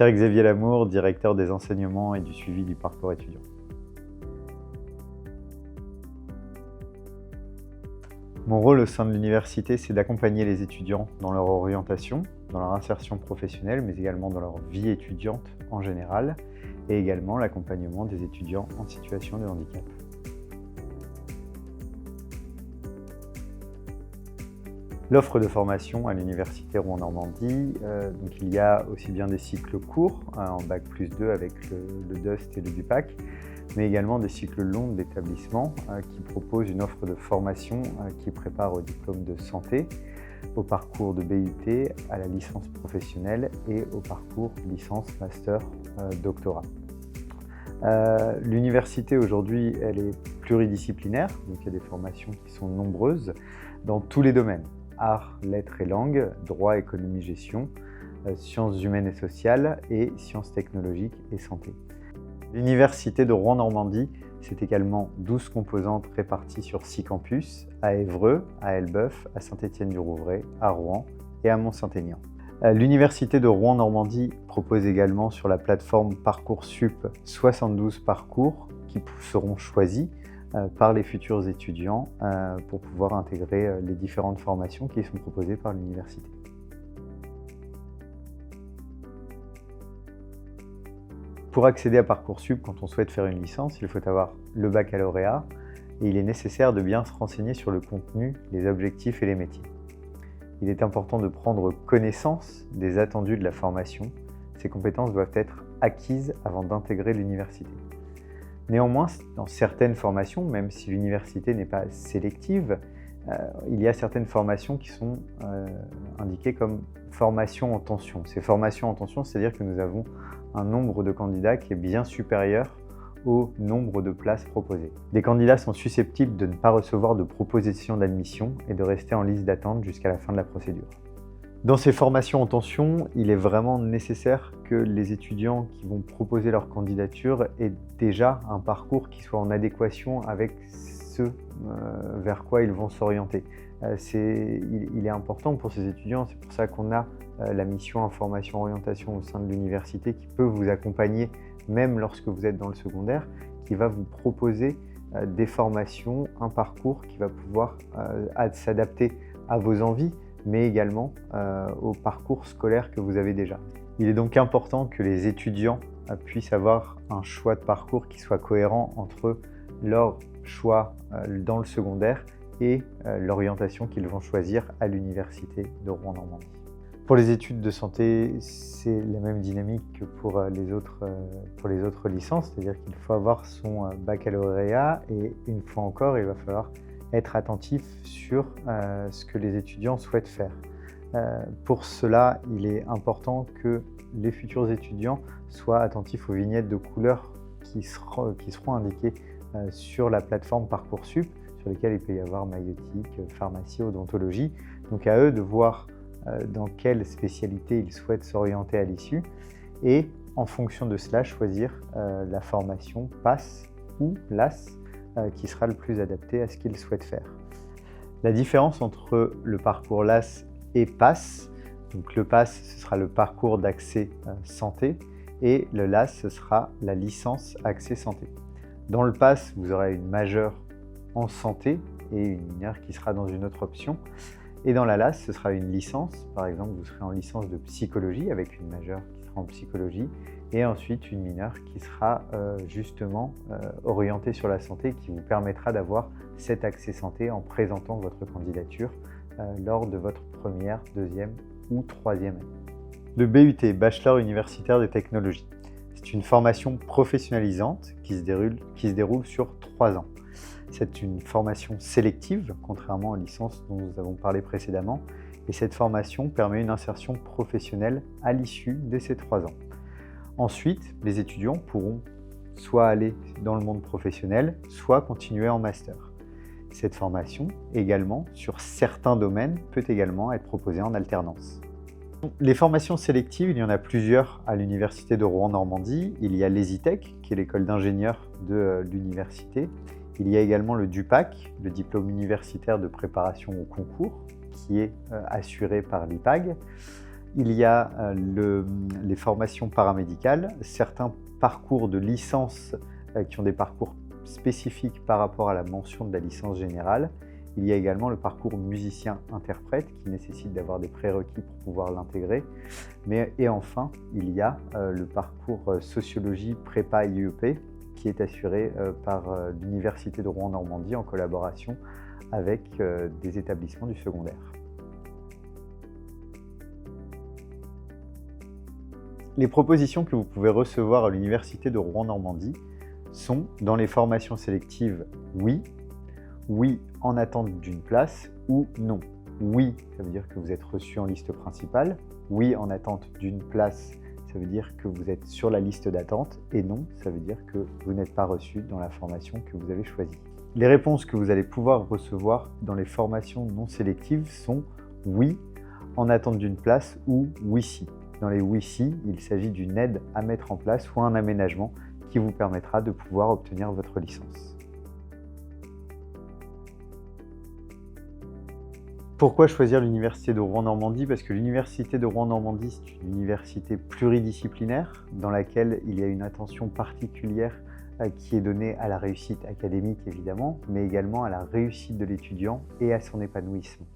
Pierre-Xavier Lamour, directeur des enseignements et du suivi du parcours étudiant. Mon rôle au sein de l'université, c'est d'accompagner les étudiants dans leur orientation, dans leur insertion professionnelle, mais également dans leur vie étudiante en général, et également l'accompagnement des étudiants en situation de handicap. L'offre de formation à l'Université Rouen-Normandie, donc il y a aussi bien des cycles courts, en Bac+2 avec le DUST et le DUPAC, mais également des cycles longs d'établissement qui proposent une offre de formation qui prépare au diplôme de santé, au parcours de BUT, à la licence professionnelle et au parcours licence, master, doctorat. L'université aujourd'hui, elle est pluridisciplinaire, donc il y a des formations qui sont nombreuses dans tous les domaines. Arts, lettres et langues, droit, économie, gestion, sciences humaines et sociales et sciences technologiques et santé. L'Université de Rouen-Normandie, c'est également 12 composantes réparties sur 6 campus, à Évreux, à Elbeuf, à Saint-Étienne-du-Rouvray, à Rouen et à Mont-Saint-Aignan. L'Université de Rouen-Normandie propose également sur la plateforme Parcoursup 72 parcours qui seront choisis par les futurs étudiants pour pouvoir intégrer les différentes formations qui sont proposées par l'université. Pour accéder à Parcoursup, quand on souhaite faire une licence, il faut avoir le baccalauréat et il est nécessaire de bien se renseigner sur le contenu, les objectifs et les métiers. Il est important de prendre connaissance des attendus de la formation. Ces compétences doivent être acquises avant d'intégrer l'université. Néanmoins, dans certaines formations, même si l'université n'est pas sélective, il y a certaines formations qui sont indiquées comme formations en tension. Ces formations en tension, c'est-à-dire que nous avons un nombre de candidats qui est bien supérieur au nombre de places proposées. Des candidats sont susceptibles de ne pas recevoir de proposition d'admission et de rester en liste d'attente jusqu'à la fin de la procédure. Dans ces formations en tension, il est vraiment nécessaire que les étudiants qui vont proposer leur candidature aient déjà un parcours qui soit en adéquation avec ce vers quoi ils vont s'orienter. Il est important pour ces étudiants, c'est pour ça qu'on a la mission information orientation au sein de l'université qui peut vous accompagner même lorsque vous êtes dans le secondaire, qui va vous proposer des formations, un parcours qui va pouvoir s'adapter à vos envies, mais également au parcours scolaire que vous avez déjà. Il est donc important que les étudiants puissent avoir un choix de parcours qui soit cohérent entre leur choix dans le secondaire et l'orientation qu'ils vont choisir à l'Université de Rouen-Normandie. Pour les études de santé, c'est la même dynamique que pour les autres licences, c'est-à-dire qu'il faut avoir son baccalauréat et une fois encore, il va falloir être attentif sur ce que les étudiants souhaitent faire. Pour cela, il est important que les futurs étudiants soient attentifs aux vignettes de couleurs qui seront indiquées sur la plateforme Parcoursup, sur lesquelles il peut y avoir maïeutique, pharmacie, odontologie. Donc à eux de voir dans quelle spécialité ils souhaitent s'orienter à l'issue et en fonction de cela choisir la formation PASS ou LAS qui sera le plus adapté à ce qu'ils souhaitent faire. La différence entre le parcours LAS et PASS, donc le PASS ce sera le parcours d'accès santé et le LAS ce sera la licence accès santé. Dans le PASS vous aurez une majeure en santé et une mineure qui sera dans une autre option. Et dans la LAS, ce sera une licence. Par exemple, vous serez en licence de psychologie avec une majeure qui sera en psychologie et ensuite une mineure qui sera justement orientée sur la santé qui vous permettra d'avoir cet accès santé en présentant votre candidature lors de votre première, deuxième ou troisième année. Le BUT, Bachelor universitaire des technologies. C'est une formation professionnalisante qui se déroule sur 3 ans. C'est une formation sélective, contrairement aux licences dont nous avons parlé précédemment, et cette formation permet une insertion professionnelle à l'issue de ces 3 ans. Ensuite, les étudiants pourront soit aller dans le monde professionnel, soit continuer en master. Cette formation, également, sur certains domaines, peut également être proposée en alternance. Les formations sélectives, il y en a plusieurs à l'Université de Rouen-Normandie. Il y a l'ESITEC, qui est l'école d'ingénieurs de l'université. Il y a également le DUPAC, le diplôme universitaire de préparation au concours, qui est assuré par l'IPAG. Il y a les formations paramédicales, certains parcours de licence qui ont des parcours spécifiques par rapport à la mention de la licence générale. Il y a également le parcours musicien-interprète qui nécessite d'avoir des prérequis pour pouvoir l'intégrer. Et enfin, il y a le parcours sociologie prépa IEP qui est assuré par l'Université de Rouen-Normandie en collaboration avec des établissements du secondaire. Les propositions que vous pouvez recevoir à l'Université de Rouen-Normandie sont dans les formations sélectives oui, oui en attente d'une place ou non. Oui, ça veut dire que vous êtes reçu en liste principale. Oui en attente d'une place, ça veut dire que vous êtes sur la liste d'attente. Et non, ça veut dire que vous n'êtes pas reçu dans la formation que vous avez choisie. Les réponses que vous allez pouvoir recevoir dans les formations non sélectives sont oui en attente d'une place ou oui si. Dans les oui si, il s'agit d'une aide à mettre en place ou un aménagement qui vous permettra de pouvoir obtenir votre licence. Pourquoi choisir l'Université de Rouen-Normandie? Parce que l'Université de Rouen-Normandie, c'est une université pluridisciplinaire dans laquelle il y a une attention particulière qui est donnée à la réussite académique évidemment, mais également à la réussite de l'étudiant et à son épanouissement.